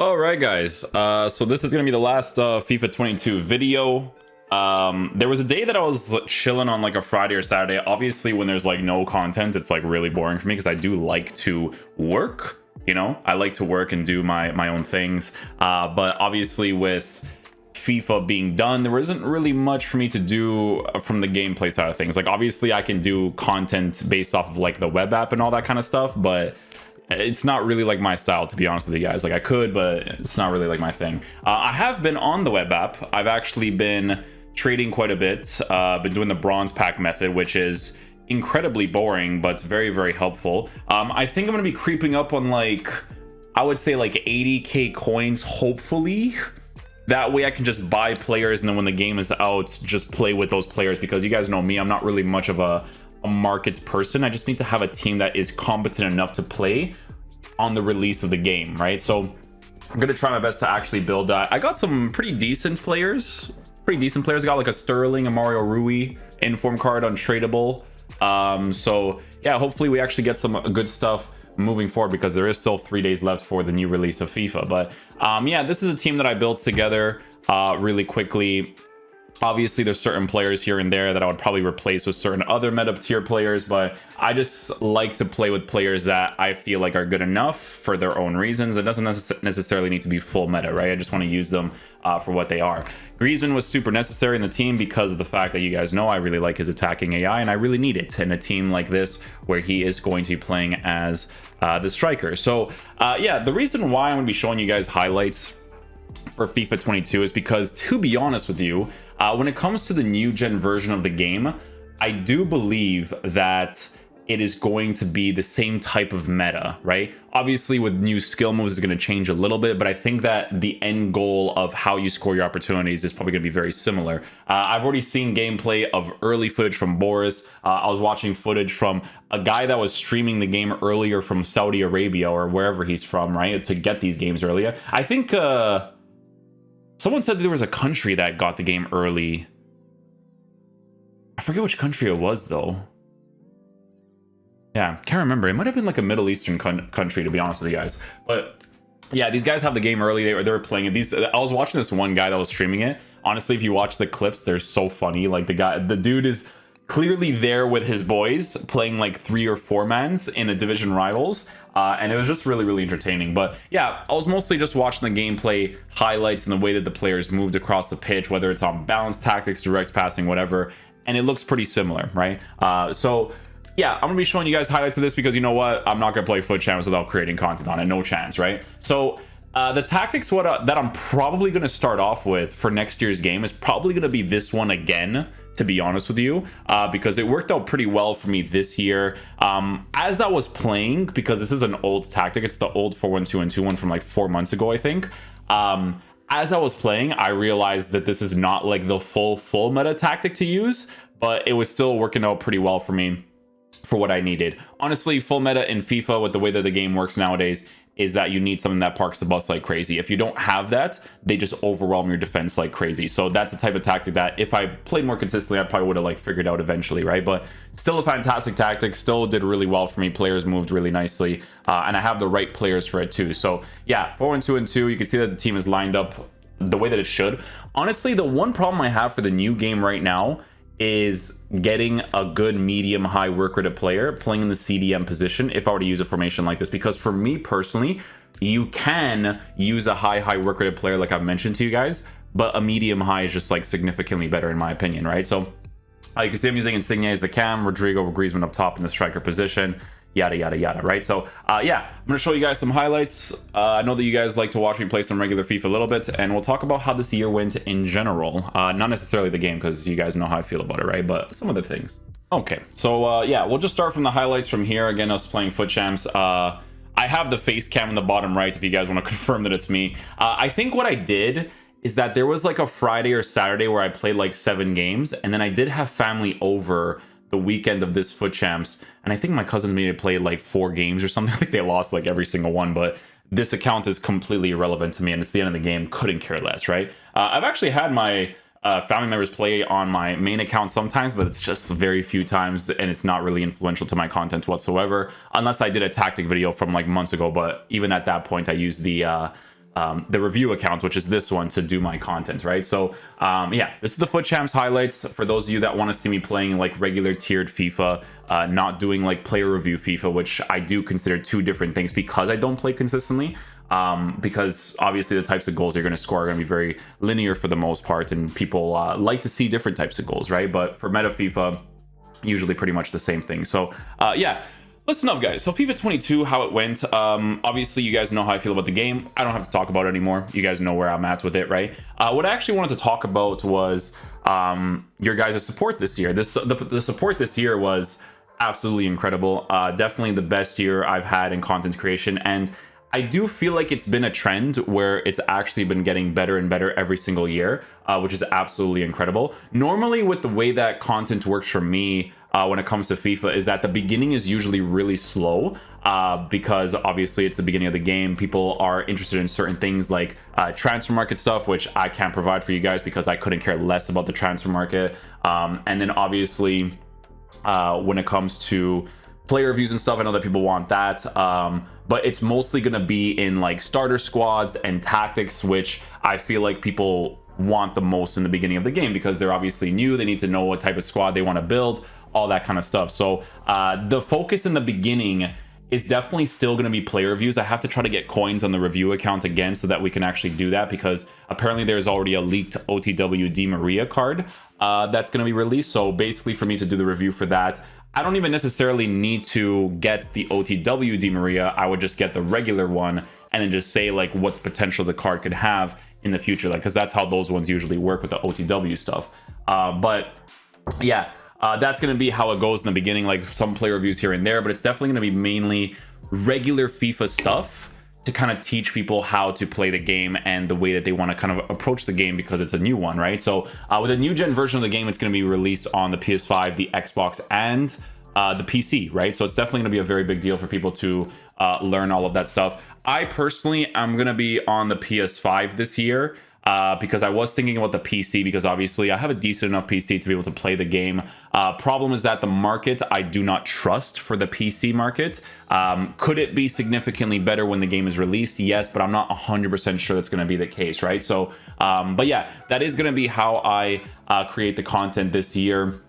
All right, guys. So this is gonna be the last FIFA 22 video. There was a day that I was chilling on like a Friday or Saturday. Obviously, when there's like no content, it's like really boring for me because I do like to work. You know, I like to work and do my own things. But obviously, with FIFA being done, there isn't really much for me to do from the gameplay side of things. Like, obviously, I can do content based off of like the web app and all that kind of stuff, but it's not really like my style, to be honest with you guys. Like, I could, but it's not really like my thing. I have been on the web app. I've actually been trading quite a bit. Been doing the bronze pack method, which is incredibly boring, but very, very helpful. I think I'm going to be creeping up on like, I would say like 80k coins, hopefully. That way I can just buy players, and then when the game is out, just play with those players, because you guys know me, I'm not really much of a markets person. I just need to have a team that is competent enough to play on the release of the game, right? So I'm gonna try my best to actually build that. I got some pretty decent players. I got like a Sterling, a Mario Rui inform card, untradeable. So yeah, hopefully we actually get some good stuff moving forward, because there is still 3 days left for the new release of FIFA. But yeah, this is a team that I built together really quickly. Obviously, there's certain players here and there that I would probably replace with certain other meta tier players, but I just like to play with players that I feel like are good enough for their own reasons. It doesn't necessarily need to be full meta, right? I just want to use them for what they are. Griezmann was super necessary in the team because of the fact that you guys know I really like his attacking AI, and I really need it in a team like this where he is going to be playing as the striker. So yeah, the reason why I'm going to be showing you guys highlights for FIFA 22 is because, to be honest with you, when it comes to the new gen version of the game, I do believe that it is going to be the same type of meta, right? Obviously, with new skill moves, it's going to change a little bit, but I think that the end goal of how you score your opportunities is probably going to be very similar. I've already seen gameplay of early footage from Boris. I was watching footage from a guy that was streaming the game earlier from Saudi Arabia or wherever he's from, right? To get these games earlier. I think someone said there was a country that got the game early. I forget which country it was, though. Yeah, can't remember. It might have been like a Middle Eastern country, to be honest with you guys. But yeah, these guys have the game early. They were playing it. I was watching this one guy that was streaming it. Honestly, if you watch the clips, they're so funny. Like, the dude is clearly there with his boys playing like 3 or 4 mans in a division rivals, and it was just really, really entertaining. But yeah, I was mostly just watching the gameplay highlights and the way that the players moved across the pitch, whether it's on balance tactics, direct passing, whatever, and it looks pretty similar, right? So yeah, I'm gonna be showing you guys highlights of this because, you know what, I'm not gonna play FUT Champs without creating content on it. No chance, right? So the tactics that I'm probably going to start off with for next year's game is probably going to be this one again, to be honest with you, because it worked out pretty well for me this year. As I was playing, because this is an old tactic, it's the old 4-1-2 and 2-1 from like 4 months ago, I think. As I was playing, I realized that this is not like the full meta tactic to use, but it was still working out pretty well for me for what I needed. Honestly, full meta in FIFA, with the way that the game works nowadays, is that you need something that parks the bus like crazy. If you don't have that, they just overwhelm your defense like crazy. So that's the type of tactic that if I played more consistently, I probably would have like figured out eventually, right? But still a fantastic tactic, still did really well for me. Players moved really nicely, and I have the right players for it too. So yeah, 4-1-2 and 2, you can see that the team is lined up the way that it should. Honestly, the one problem I have for the new game right now is getting a good medium high work rate player playing in the CDM position if I were to use a formation like this, because for me personally, you can use a high work rate player like I've mentioned to you guys, but a medium high is just like significantly better in my opinion, right? So you can see I'm using Insigne as the cam, Rodrigo, Griezmann up top in the striker position, yada yada yada, right? So yeah, I'm gonna show you guys some highlights. I know that you guys like to watch me play some regular FIFA a little bit, and we'll talk about how this year went in general, not necessarily the game, because you guys know how I feel about it, right? But some other things. Okay, so yeah, we'll just start from the highlights from here. Again, us playing FUT Champs. I have the face cam in the bottom right if you guys want to confirm that it's me. I think what I did is that there was like a Friday or Saturday where I played like 7 games, and then I did have family over the weekend of this FUT Champs, and I think my cousins made me play like 4 games or something. I think they lost like every single one, but this account is completely irrelevant to me, and it's the end of the game. Couldn't care less, right? I've actually had my family members play on my main account sometimes, but it's just very few times, and it's not really influential to my content whatsoever, unless I did a tactic video from like months ago. But even at that point, I used the the review accounts, which is this one, to do my content, right? So yeah, this is the Foot Champs highlights for those of you that want to see me playing like regular tiered FIFA, not doing like player review FIFA, which I do consider two different things because I don't play consistently. Because obviously the types of goals you're going to score are going to be very linear for the most part, and people like to see different types of goals, right? But for meta FIFA, usually pretty much the same thing. So yeah, listen up, guys. So FIFA 22, how it went. Obviously, you guys know how I feel about the game. I don't have to talk about it anymore. You guys know where I'm at with it, right? What I actually wanted to talk about was your guys' support this year. The support this year was absolutely incredible. Definitely the best year I've had in content creation, and I do feel like it's been a trend where it's actually been getting better and better every single year, which is absolutely incredible. Normally, with the way that content works for me when it comes to FIFA, is that the beginning is usually really slow because obviously it's the beginning of the game. People are interested in certain things like transfer market stuff, which I can't provide for you guys because I couldn't care less about the transfer market. And then obviously when it comes to player reviews and stuff, I know that people want that, but it's mostly going to be in like starter squads and tactics, which I feel like people want the most in the beginning of the game because they're obviously new. They need to know what type of squad they want to build, all that kind of stuff. So the focus in the beginning is definitely still going to be player reviews. I have to try to get coins on the review account again so that we can actually do that, because apparently there's already a leaked OTW Di Maria card that's going to be released. So basically for me to do the review for that, I don't even necessarily need to get the OTW Di Maria. I would just get the regular one and then just say like what potential the card could have in the future, like, because that's how those ones usually work with the OTW stuff. But yeah, that's going to be how it goes in the beginning, like some player reviews here and there, but it's definitely going to be mainly regular FIFA stuff to kind of teach people how to play the game and the way that they want to kind of approach the game, because it's a new one, right? So with a new gen version of the game, it's going to be released on the PS5, the Xbox, and the PC, right? So it's definitely going to be a very big deal for people to learn all of that stuff. I personally am going to be on the PS5 this year because I was thinking about the PC, because obviously I have a decent enough PC to be able to play the game. Problem is that the market I do not trust for the PC market. Could it be significantly better when the game is released? Yes, but I'm not 100% sure that's going to be the case, right? So, but yeah, that is going to be how I create the content this year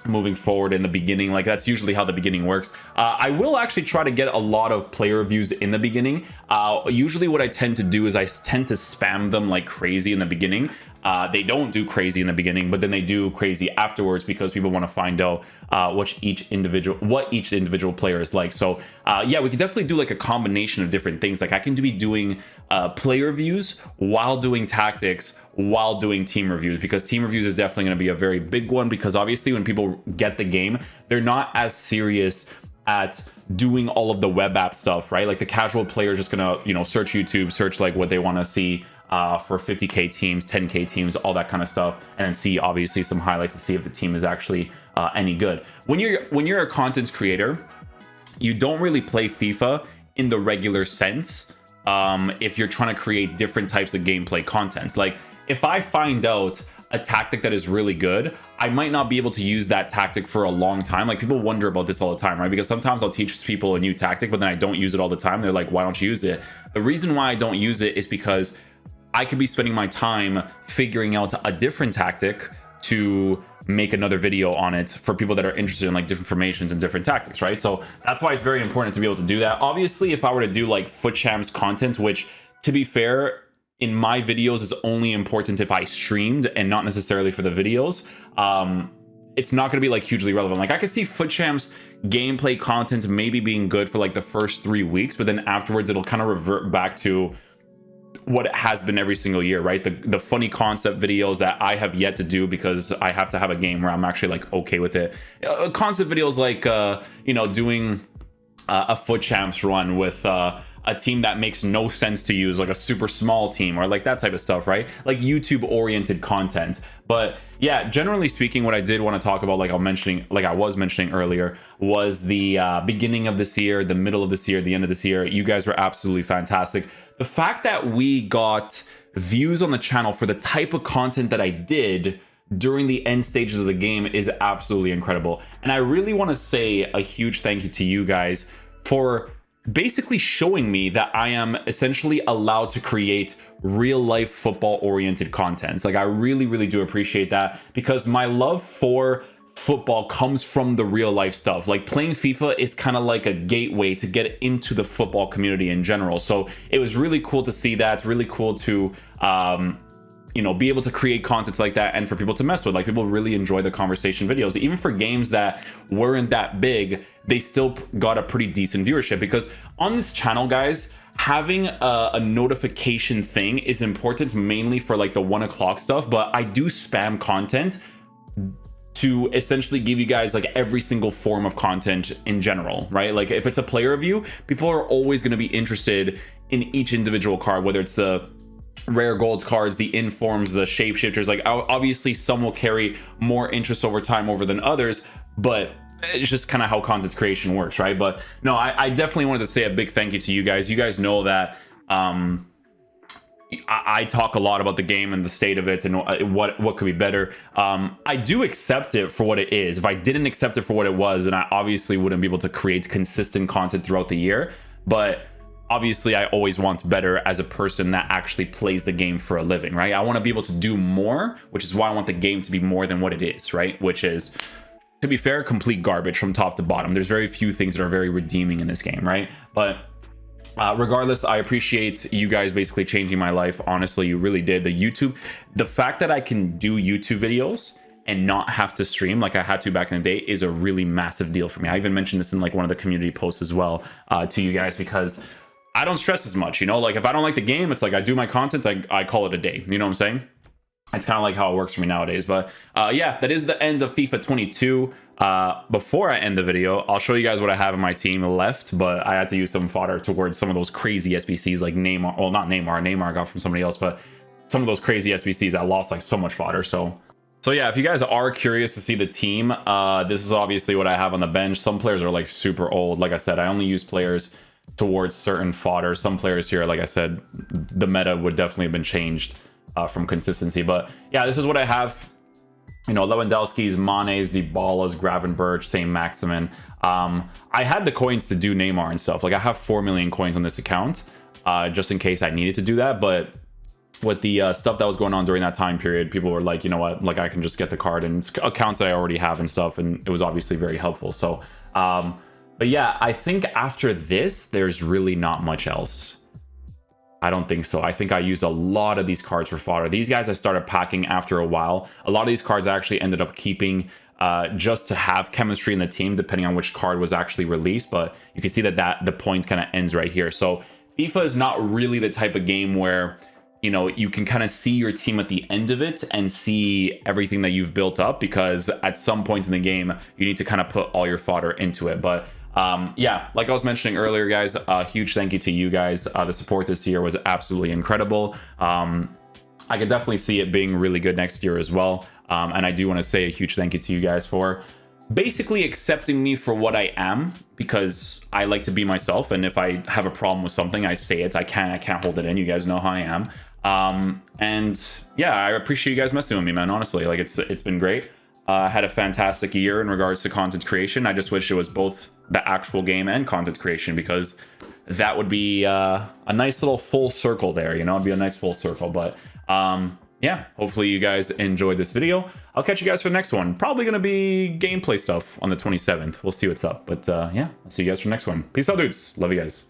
moving forward. In the beginning, like that's usually how the beginning works. I will actually try to get a lot of player reviews in the beginning. Usually what I tend to do is I tend to spam them like crazy in the beginning. They don't do crazy in the beginning, but then they do crazy afterwards because people want to find out what each individual player is like. So yeah, we could definitely do like a combination of different things. Like I can be doing player reviews while doing tactics, while doing team reviews, because team reviews is definitely going to be a very big one, because obviously when people get the game, they're not as serious at doing all of the web app stuff, right? Like the casual player is just gonna, you know, search YouTube, search like what they want to see for 50k teams, 10k teams, all that kind of stuff, and then see obviously some highlights to see if the team is actually any good. When you're a content creator, you don't really play FIFA in the regular sense if you're trying to create different types of gameplay content. Like if I find out a tactic that is really good, I might not be able to use that tactic for a long time. Like people wonder about this all the time, right? Because sometimes I'll teach people a new tactic, but then I don't use it all the time. They're like, why don't you use it? The reason why I don't use it is because I could be spending my time figuring out a different tactic to make another video on it for people that are interested in like different formations and different tactics, right? So that's why it's very important to be able to do that. Obviously, if I were to do like Foot Champs content, which to be fair, in my videos is only important if I streamed and not necessarily for the videos, it's not going to be like hugely relevant. Like I could see Foot Champs gameplay content maybe being good for like the first 3 weeks, but then afterwards it'll kind of revert back to what it has been every single year, right? The funny concept videos that I have yet to do because I have to have a game where I'm actually like okay with it. Concept videos like you know, doing a Foot Champs run with a team that makes no sense to use, like a super small team, or like that type of stuff, right? Like YouTube oriented content. But yeah, generally speaking, what I did want to talk about, like I was mentioning earlier, was the beginning of this year, the middle of this year, the end of this year. You guys were absolutely fantastic. The fact that we got views on the channel for the type of content that I did during the end stages of the game is absolutely incredible. And I really want to say a huge thank you to you guys for basically showing me that I am essentially allowed to create real life football oriented content. Like, I really do appreciate that, because my love for football comes from the real life stuff. Like, playing FIFA is kind of like a gateway to get into the football community in general. So it was really cool to see that. It's really cool to you know, be able to create content like that and for people to mess with. Like, people really enjoy the conversation videos. Even for games that weren't that big, they still got a pretty decent viewership, because on this channel, guys, having a notification thing is important, mainly for like the 1 o'clock stuff. But I do spam content to essentially give you guys like every single form of content in general, right? Like, if it's a player review, people are always going to be interested in each individual card, whether it's the rare gold cards, the informs, the shapeshifters. Like, obviously some will carry more interest over time over than others, but it's just kind of how content creation works, right? But no, I definitely wanted to say a big thank you to you guys. You guys know that I talk a lot about the game and the state of it and what could be better. I do accept it for what it is. If I didn't accept it for what it was, then I obviously wouldn't be able to create consistent content throughout the year. But obviously, I always want better as a person that actually plays the game for a living, right? I want to be able to do more, which is why I want the game to be more than what it is, right? Which is, to be fair, complete garbage from top to bottom. There's very few things that are very redeeming in this game, right? But regardless, I appreciate you guys basically changing my life. Honestly, you really did. The fact that I can do YouTube videos and not have to stream like I had to back in the day is a really massive deal for me. I even mentioned this in like one of the community posts as well to you guys, because I don't stress as much, you know? Like, if I don't like the game, it's like I do my content, I call it a day. You know what I'm saying? It's kind of like how it works for me nowadays. But yeah, that is the end of FIFA 22. Before I end the video, I'll show you guys what I have in my team left, but I had to use some fodder towards some of those crazy SBCs like Neymar. Well, not Neymar. Neymar I got from somebody else, but some of those crazy SBCs, I lost like so much fodder. So yeah, if you guys are curious to see the team, this is obviously what I have on the bench. Some players are like super old. Like I said, I only use players towards certain fodder. Some players here, like I said, the meta would definitely have been changed from consistency. But yeah, this is what I have. You know, Lewandowski's, Mane's, Dybala's, Gravenberch, Saint Maximin. I had the coins to do Neymar and stuff. Like, I have 4 million coins on this account, just in case I needed to do that. But with the stuff that was going on during that time period, people were like, you know what, like, I can just get the card, and it's accounts that I already have and stuff, and it was obviously very helpful. So but yeah, I think after this, there's really not much else. I don't think so. I think I used a lot of these cards for fodder. These guys I started packing after a while. A lot of these cards I actually ended up keeping just to have chemistry in the team, depending on which card was actually released. But you can see that the point kind of ends right here. So FIFA is not really the type of game where, you know, you can kind of see your team at the end of it and see everything that you've built up, because at some point in the game, you need to kind of put all your fodder into it. But yeah, like I was mentioning earlier, guys, a huge thank you to you guys. The support this year was absolutely incredible. I could definitely see it being really good next year as well. And I do want to say a huge thank you to you guys for basically accepting me for what I am, because I like to be myself. And if I have a problem with something, I say it. I can't hold it in. You guys know how I am. And yeah, I appreciate you guys messing with me, man. Honestly, like, it's been great. Had a fantastic year in regards to content creation. I just wish it was both the actual game and content creation, because that would be a nice little full circle there, you know? It'd be a nice full circle. But yeah, hopefully you guys enjoyed this video. I'll catch you guys for the next one. Probably gonna be gameplay stuff on the 27th. We'll see what's up. But yeah, I'll see you guys for the next one. Peace out, dudes. Love you guys.